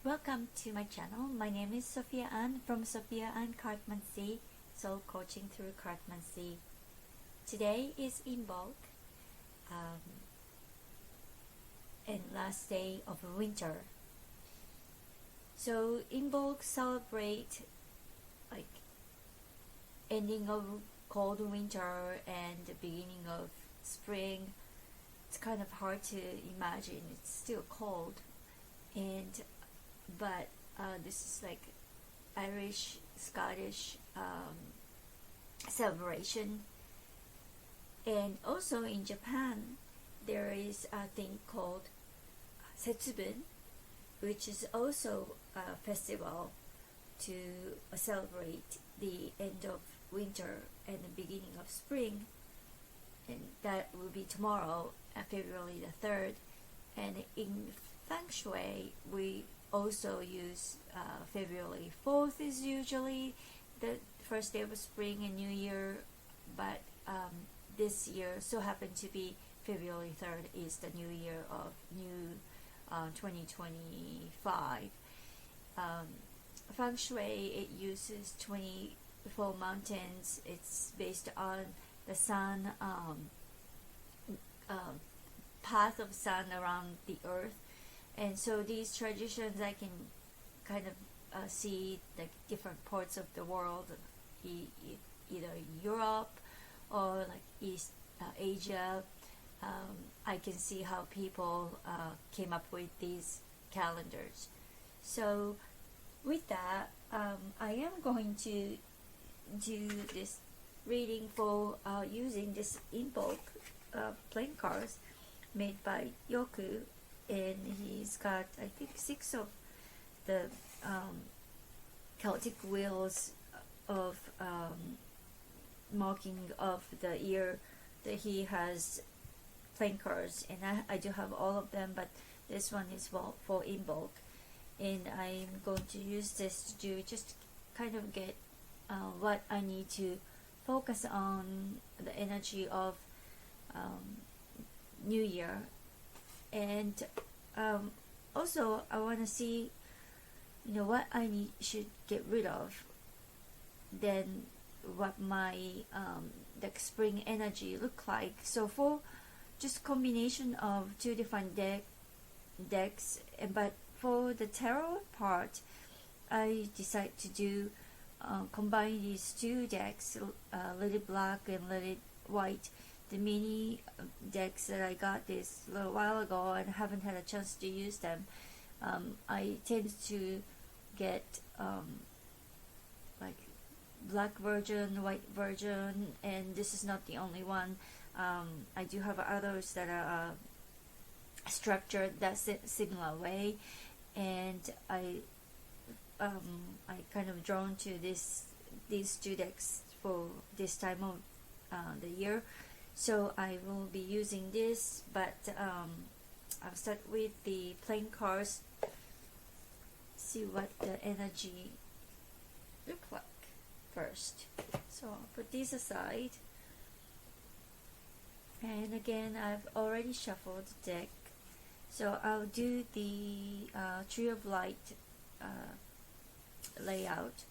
Welcome to my channel. My name is Sophia Ann from Sophia Ann Cartmancy, Soul Coaching through Cartmancy. Today is Imbolc, and last day of winter. So Imbolc celebrate like ending of cold winter and the beginning of spring. It's kind of hard to imagine. It's still cold, but this is like Irish, Scottish celebration. And also in Japan, there is a thing called Setsubun, which is also a festival to celebrate the end of winter and the beginning of spring. And that will be tomorrow, February the 3rd. And in Feng Shui, we also use February 4th is usually the first day of spring and New Year, but this year so happened to be February 3rd is the New Year of new 2025. Feng Shui, it uses 24 mountains. It's based on the sun, path of sun around the earth. And so these traditions I can kind of see like different parts of the world, either Europe or like East Asia. I can see how people came up with these calendars. So with that, I am going to do this reading for using this Imbolc playing cards made by Yoku, and he's got I think 6 of the Celtic wheels of marking of the year that he has playing cards, and I do have all of them, but this one is for Imbolc, and I'm going to use this to just kind of get what I need to focus on, the energy of New Year. And also I want to see what I should get rid of, then what my the spring energy look like. So for just combination of 2 different decks, but for the tarot part I decide to do combine these 2 decks, Lily Black and Lily White, the mini decks that I got this a little while ago and haven't had a chance to use them. I tend to get like black version, white version, and this is not the only one. I do have others that are structured that similar way, and I kind of drawn to these 2 decks for this time of the year. So I will be using this, but I'll start with the playing cards, see what the energy look like first. So I'll put these aside, and again I've already shuffled the deck, so I'll do the Tree of Light layout,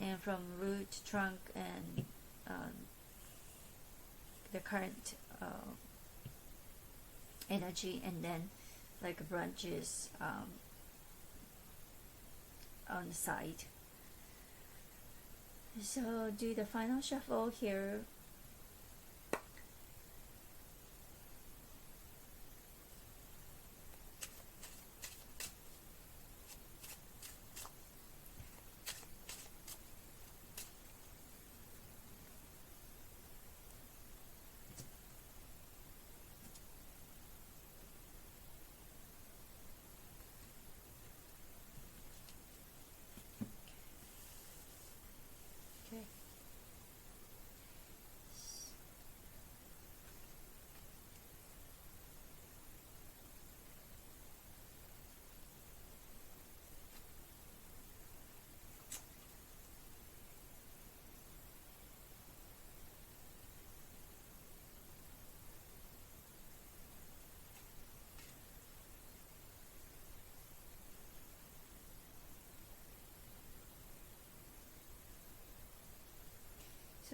and from root, trunk, and the current energy, and then like branches on the side. So do the final shuffle here.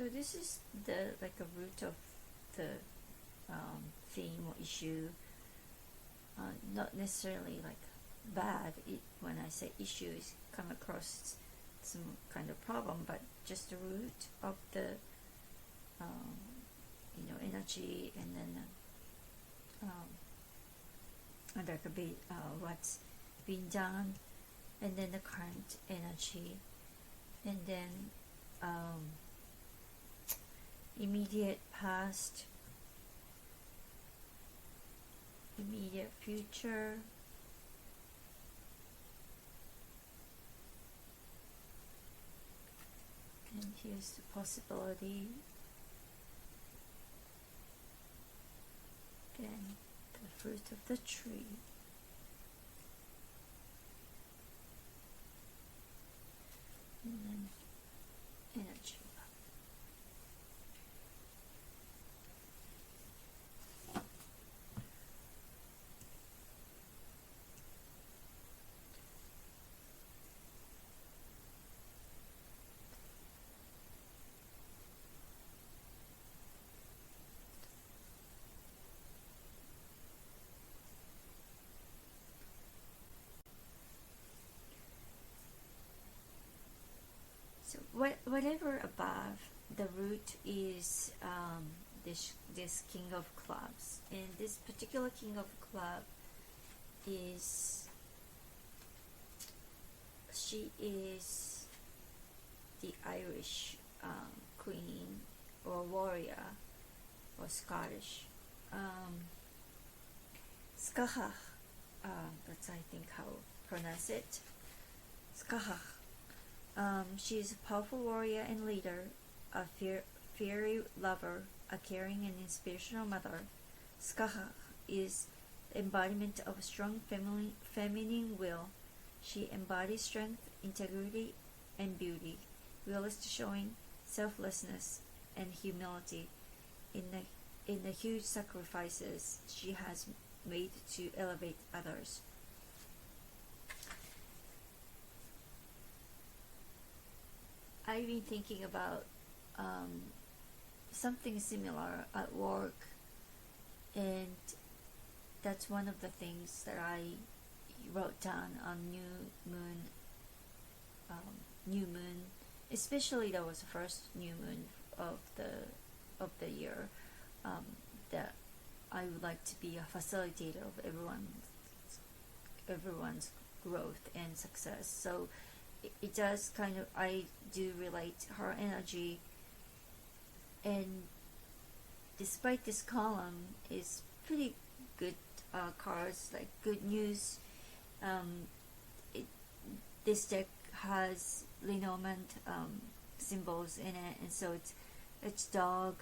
So this is the like a root of the theme or issue. Not necessarily like bad. When I say issues, come across some kind of problem, but just the root of the energy, and then and there could be what's being done, and then the current energy, and then immediate past, immediate future, and here's the possibility, and the fruit of the tree, and then energy. So whatever above, the root is this King of Clubs, and this particular King of Club she is the Irish queen or warrior, or Scottish. Skahach, that's I think how pronounce it. Skahach. She is a powerful warrior and leader, a fiery lover, a caring and inspirational mother. Skahach is the embodiment of a strong feminine will. She embodies strength, integrity, and beauty, realist showing selflessness and humility in the huge sacrifices she has made to elevate others. I've been thinking about something similar at work, and that's one of the things that I wrote down on new moon, especially that was the first new moon of the year, that I would like to be a facilitator of everyone's growth and success. So it does kind of, I do relate her energy, and despite this column is pretty good cards, like good news. This deck has Lenormand symbols in it, and so it's dog.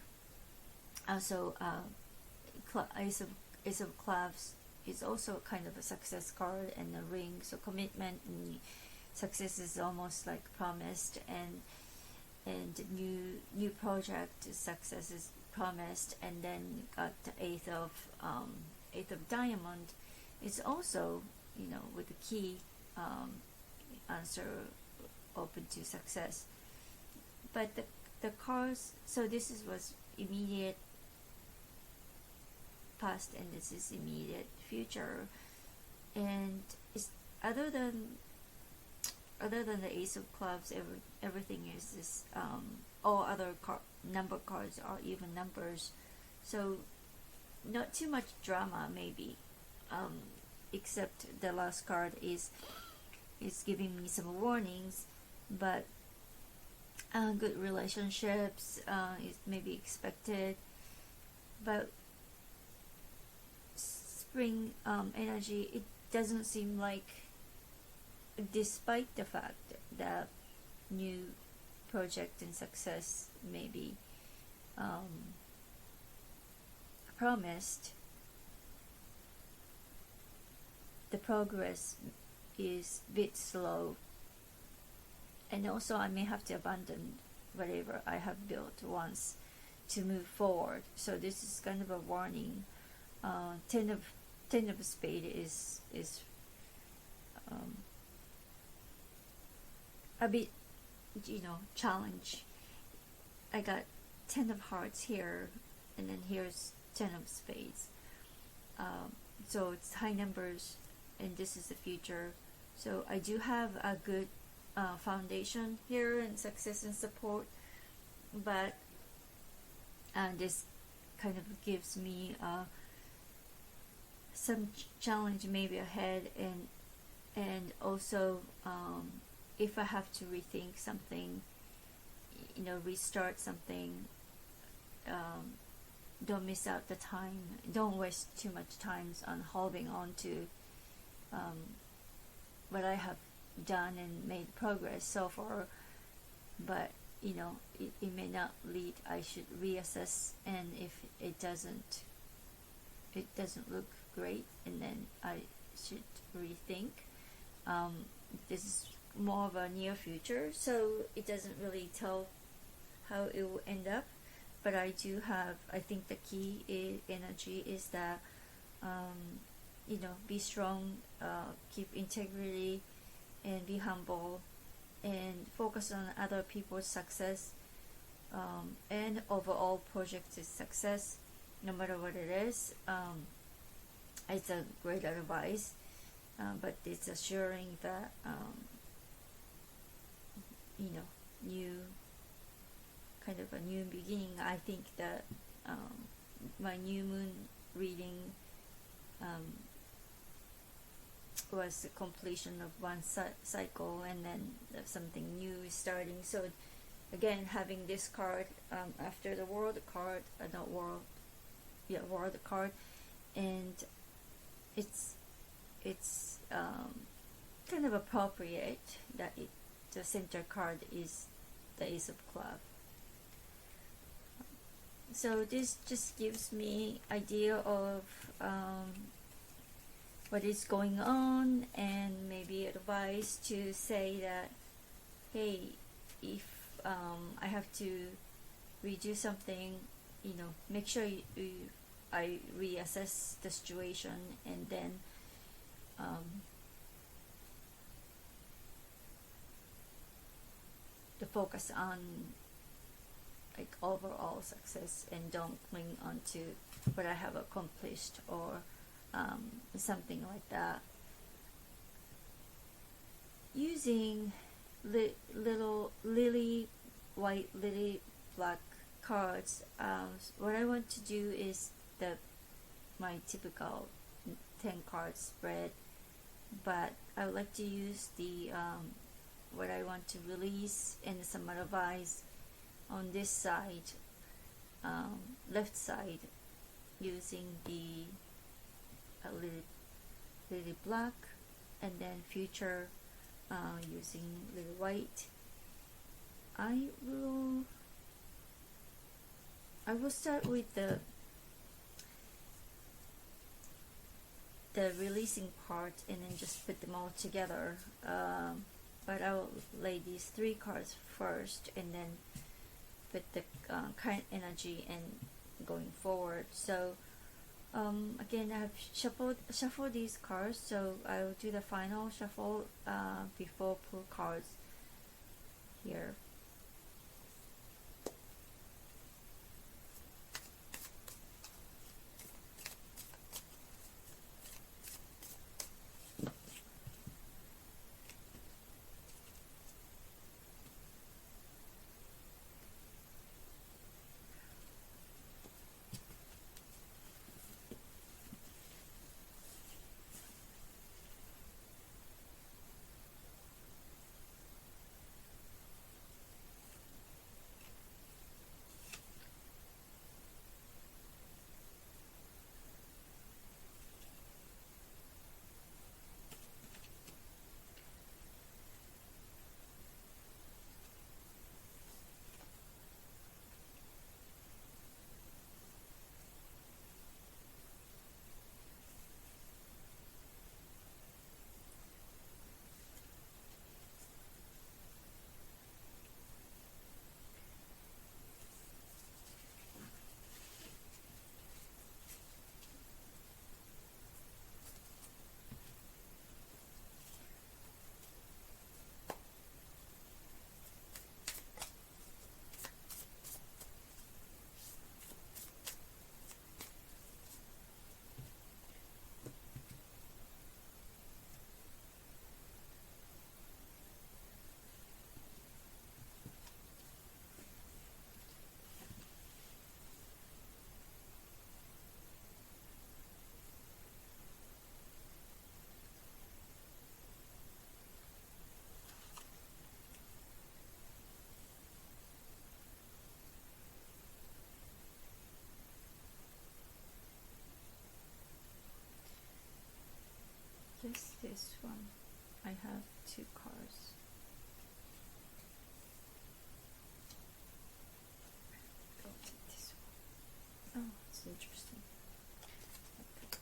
Also, Ace of Clubs is also kind of a success card, and the ring, so commitment and success is almost like promised, and new project success is promised, and then got the eighth of diamond. It's also, with the key answer open to success. But the cards, so this was immediate past, and this is immediate future, and it's other than the Ace of Clubs, everything is this, all other number cards are even numbers, so not too much drama maybe, except the last card is giving me some warnings, but good relationships is maybe expected, but spring energy, it doesn't seem like, despite the fact that new project and success may be promised, the progress is a bit slow, and also I may have to abandon whatever I have built once to move forward. So this is kind of a warning. Ten of spade is a bit, challenge. I got 10 of hearts here, and then here's 10 of spades. So it's high numbers, and this is the future. So I do have a good foundation here and success and support, but this kind of gives me some challenge maybe ahead, and also if I have to rethink something, restart something, don't miss out the time, don't waste too much time on holding on to what I have done and made progress so far, but it may not lead. I should reassess, and if it doesn't look great, and then I should rethink. This is more of a near future, so it doesn't really tell how it will end up, but I think the key energy is that be strong, keep integrity, and be humble, and focus on other people's success, and overall project success, no matter what it is. It's a great advice, but it's assuring that new kind of a new beginning. I think that my new moon reading was the completion of one cycle, and then something new is starting. So again, having this card after the world card, world card, and it's kind of appropriate that the center card is the Ace of Clubs. So this just gives me idea of what is going on, and maybe advice to say that, hey, if I have to redo something, make sure I reassess the situation, and then the focus on like overall success, and don't cling on to what I have accomplished, or something like that. Using little lily white, lily black cards, what I want to do is my typical 10 card spread, but I would like to use the what I want to release and some advice on this side, left side, using the lily black, and then future using lily white. I will start with the releasing part, and then just put them all together, but I will lay these 3 cards first, and then put the current energy and going forward. So again, I have shuffled these cards, so I will do the final shuffle before pull cards here. this one. I have two cards. I'll take this one. Oh, it's interesting. Okay.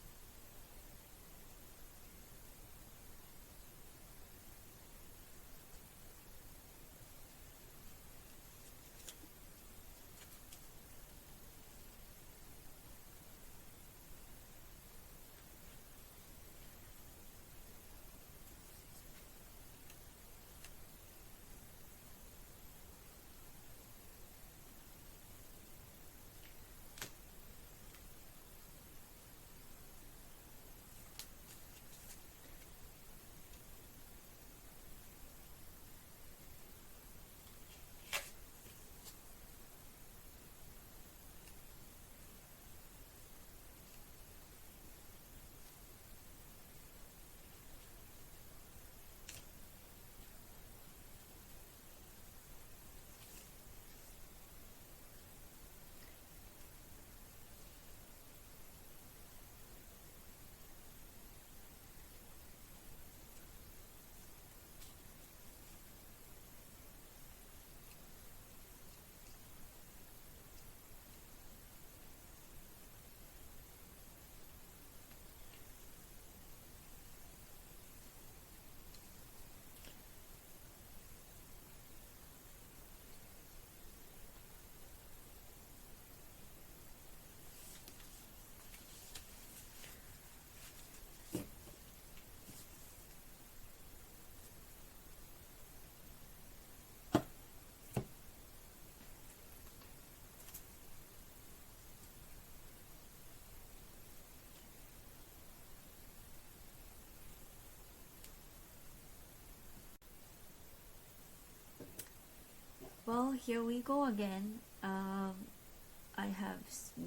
Well, here we go again. I have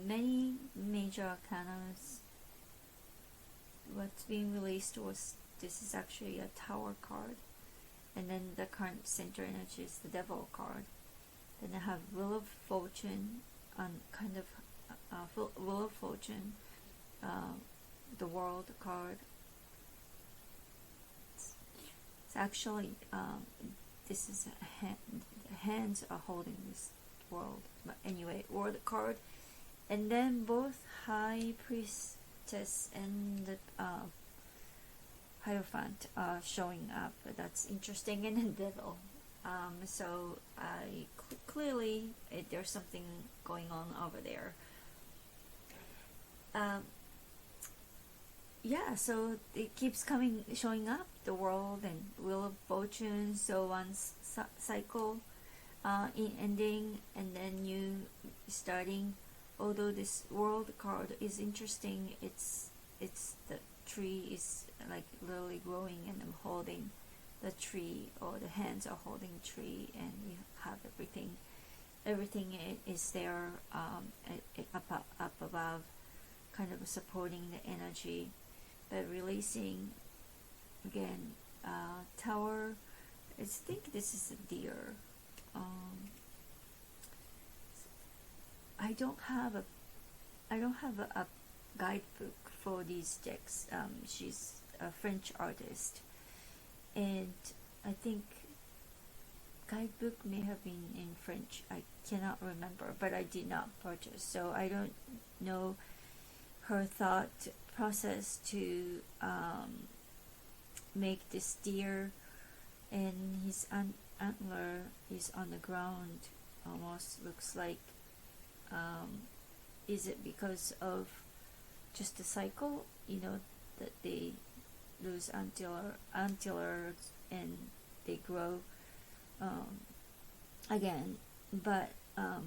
many major arcanas. What's being released was, this is actually a Tower card, and then the current center energy is the Devil card. Then I have Wheel of Fortune, kind of Wheel of Fortune, the World card. It's actually this is a hand. The hands are holding this world, but anyway, World card, and then both High Priestess and the Hierophant are showing up. That's interesting, and the Devil. So I clearly there's something going on over there. Yeah, so it keeps showing up, the World and Wheel of Fortune. So one cycle in ending, and then new starting. Although this World card is interesting, it's the tree is like literally growing, and I'm holding the tree, or the hands are holding tree, and you have everything is there up above, kind of supporting the energy, but releasing again. Tower, I think this is a deer. I don't have a guidebook for these decks. She's a French artist, and I think guidebook may have been in French. I cannot remember, but I did not purchase, so I don't know her thought process to make this deer, and his antler is on the ground. Almost looks like, is it because of just the cycle, that they lose antlers and they grow again? But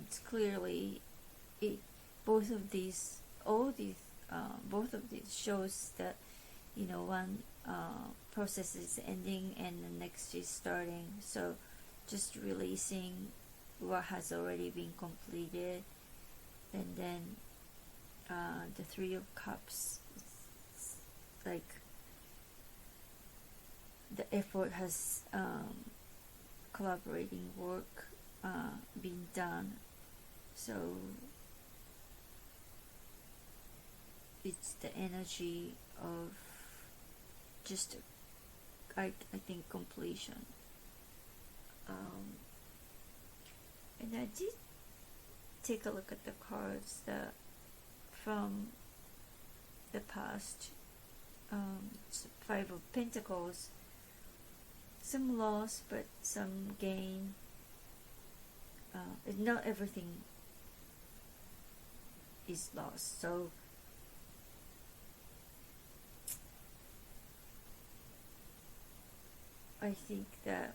it's clearly both of these shows that one process is ending and the next is starting. So just releasing what has already been completed, and then the Three of Cups, it's like the effort has collaborating work being done. So it's the energy of just I think completion. And I did take a look at the cards that from the past. Five of Pentacles, some loss but some gain. Not everything is lost, so I think that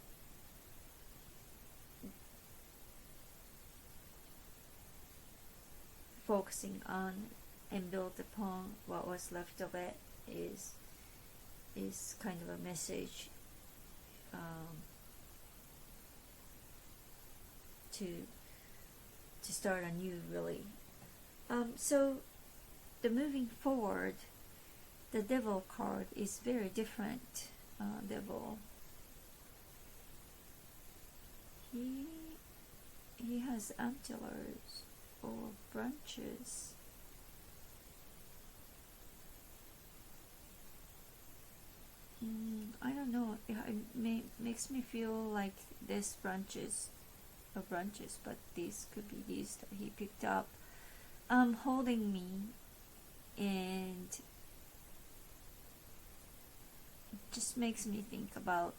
focusing on and build upon what was left of it is kind of a message to start anew, really. So the moving forward, the Devil card is very different. Devil, he has antlers or branches. I don't know. It makes me feel like this branches, but these could be these that he picked up. Holding me, and it just makes me think about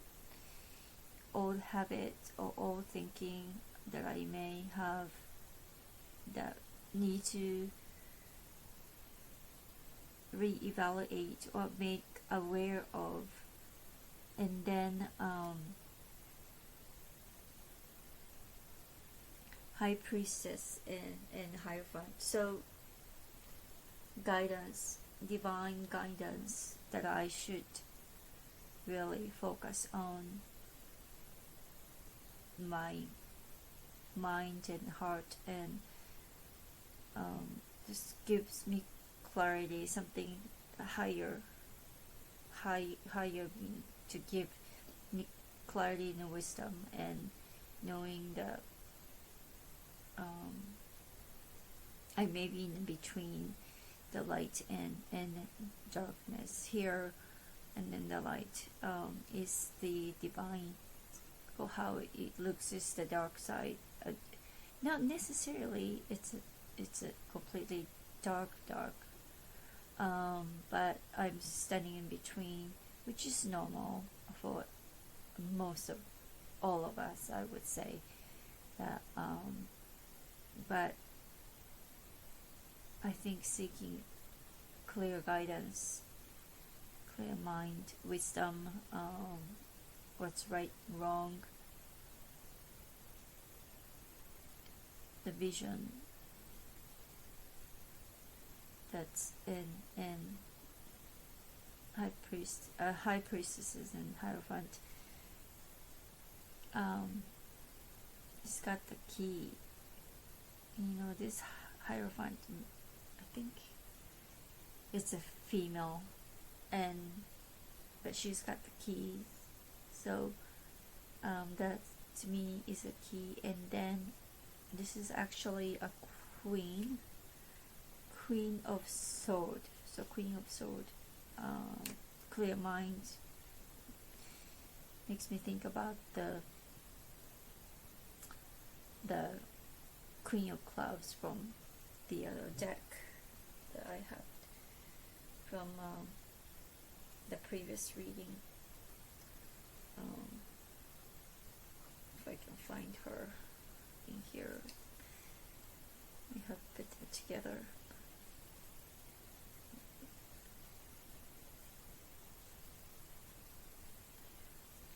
old habits or old thinking that I may have that need to reevaluate or make aware of, and then High Priestess and Hierophant. So guidance, divine guidance, that I should really focus on my mind and heart, and just gives me clarity, something higher being to give me clarity and wisdom, and knowing that I may be in between the light and darkness here, and then the light is the divine, or how it looks is the dark side. Not necessarily it's a completely dark, but I'm standing in between, which is normal for most of all of us, I would say. That but I think seeking clear guidance, clear mind, wisdom, what's right, wrong, the vision that's in high priestesses and Hierophant. He's got the key. This Hierophant, I think it's a female, but she's got the key. So that to me is a key. And then this is actually a queen of sword. So Queen of Sword, clear mind, makes me think about the Queen of Clubs from the other deck that I had from the previous reading. If I can find her in here, we have put it together.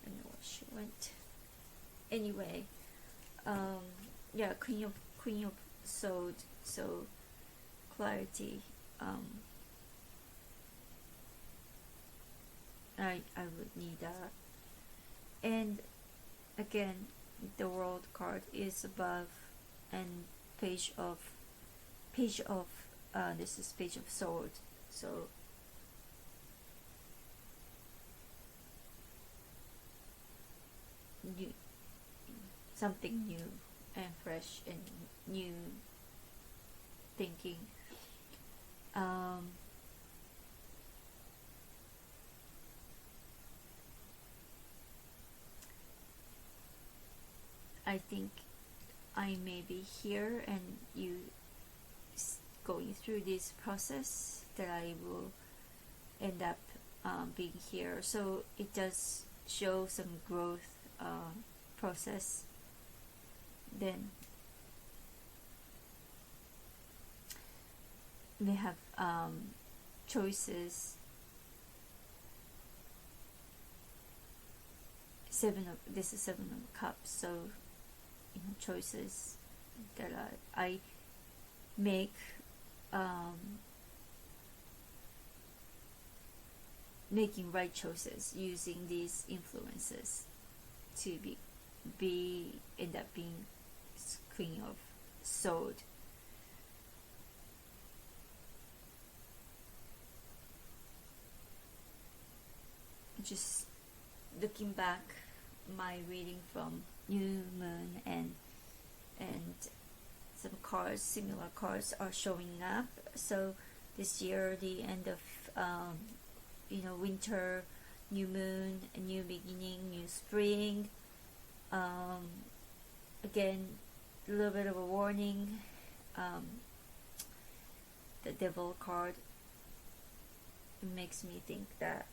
I know where she went. Anyway, yeah, Queen of Sword, so clarity. I would need that. And again, the World card is above, and page of this is Page of Sword. So something new and fresh and new thinking. I think I may be here and you going through this process, that I will end up being here. So it does show some growth process. Then we have choices. This is Seven of Cups, so choices that I make, making right choices using these influences to end up being Queen of Sword. Just looking back, my reading from New Moon and some cards, similar cards are showing up. So this year, the end of winter, new moon, a new beginning, new spring. Again, a little bit of a warning. The Devil card, it makes me think that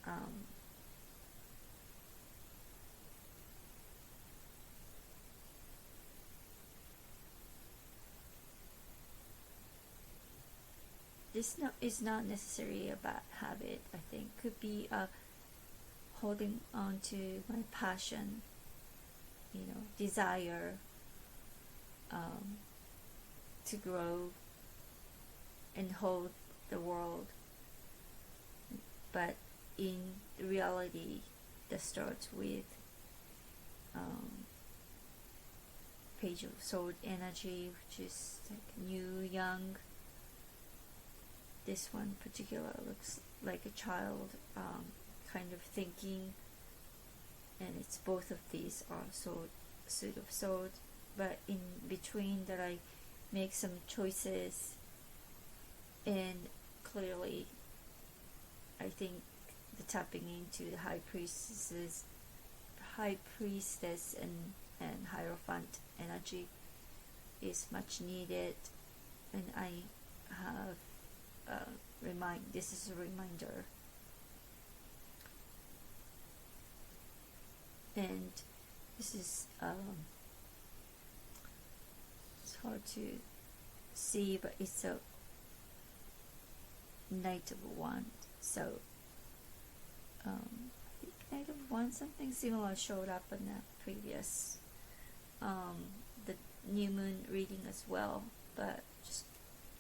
this is not necessarily a bad habit. I think could be holding on to my passion, desire to grow and hold the world. But in reality, that starts with Page of Sword energy, which is like new, young. This one particular looks like a child kind of thinking, and it's both of these are suit of swords, but in between that I make some choices, and clearly I think the tapping into the high priestess and Hierophant energy is much needed, and I have this is a reminder. And this is it's hard to see, but it's a Knight of Wands. So I think Knight of Wands, something similar showed up in the previous the new moon reading as well, but just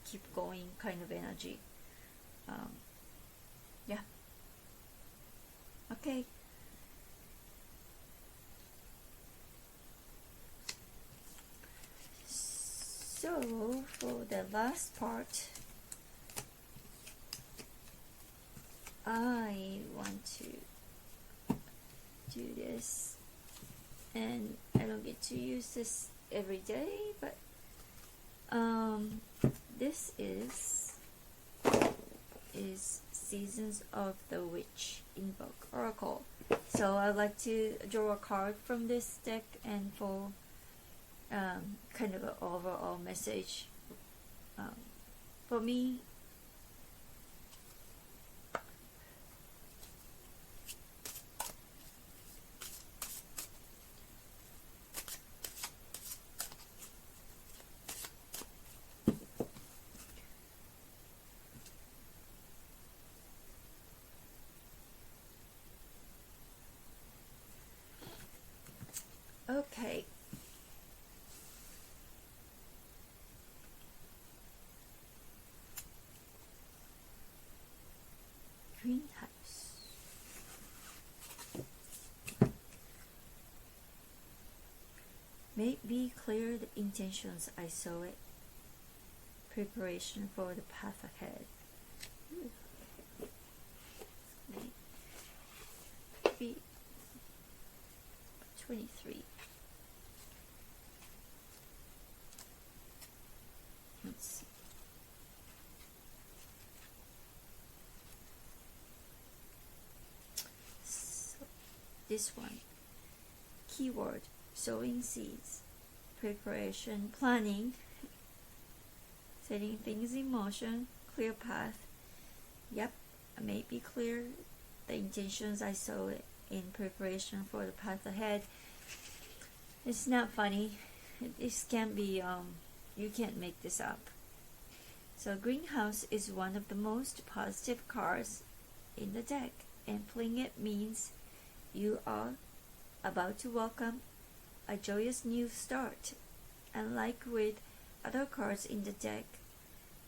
keep going kind of energy. Yeah. Okay. So for the last part, I want to do this, and I don't get to use this every day, but this is Seasons of the Witch Imbolc Oracle. So I'd like to draw a card from this deck, and for kind of an overall message for me. Okay. Greenhouse. Be clear the intentions I sow it. Preparation for the path ahead. Be 23. Let's see. So, this one. Keyword: sowing seeds. preparation, planning, setting things in motion, clear path. Yep, I may be clear the intentions I saw in preparation for the path ahead. It's not funny. This can be, you can't make this up. So greenhouse is one of the most positive cards in the deck, and playing it means you are about to welcome a joyous new start. Unlike with other cards in the deck,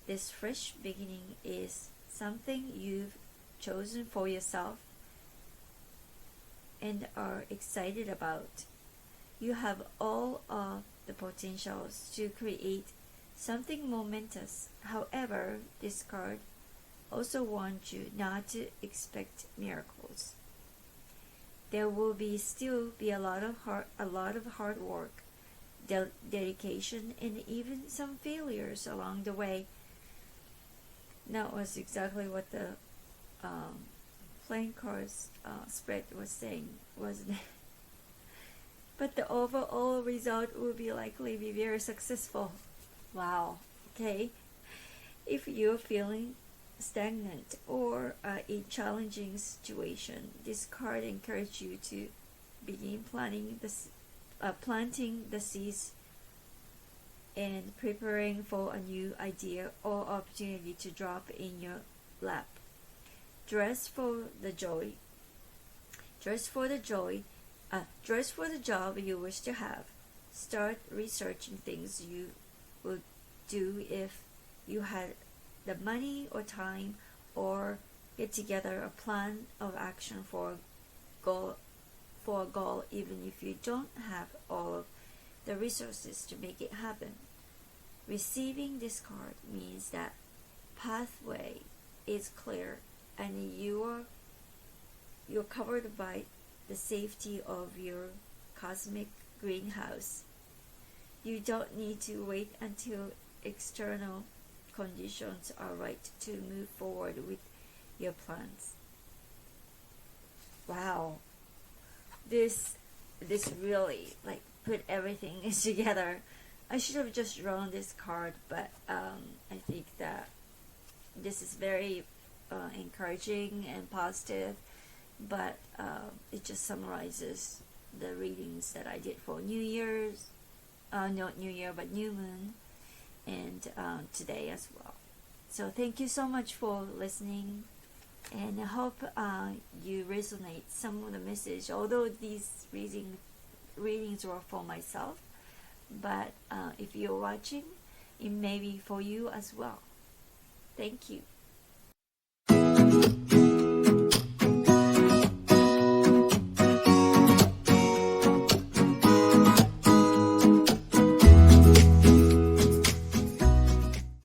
this fresh beginning is something you've chosen for yourself and are excited about. You have all of the potentials to create something momentous. However, this card also warns you not to expect miracles. There will still be a lot of hard work, dedication, and even some failures along the way. That was exactly what the playing cards spread was saying, wasn't it? But the overall result will likely be very successful. Wow. Okay. If you're feeling stagnant or in challenging situation, this card encourages you to begin planting the seeds and preparing for a new idea or opportunity to drop in your lap. Dress for the job you wish to have. Start researching things you would do if you had the money or time, or get together a plan of action for a goal even if you don't have all of the resources to make it happen. Receiving this card means that pathway is clear and you're covered by the safety of your cosmic greenhouse. You don't need to wait until external conditions are right to move forward with your plans. Wow, this really put everything together. I should have just drawn this card, but I think that this is very encouraging and positive, but it just summarizes the readings that I did for New Year's, not New Year, but New Moon, and today as well. So thank you so much for listening, and I hope you resonate some of the message, although these readings were for myself, but if you're watching, it may be for you as well. Thank you.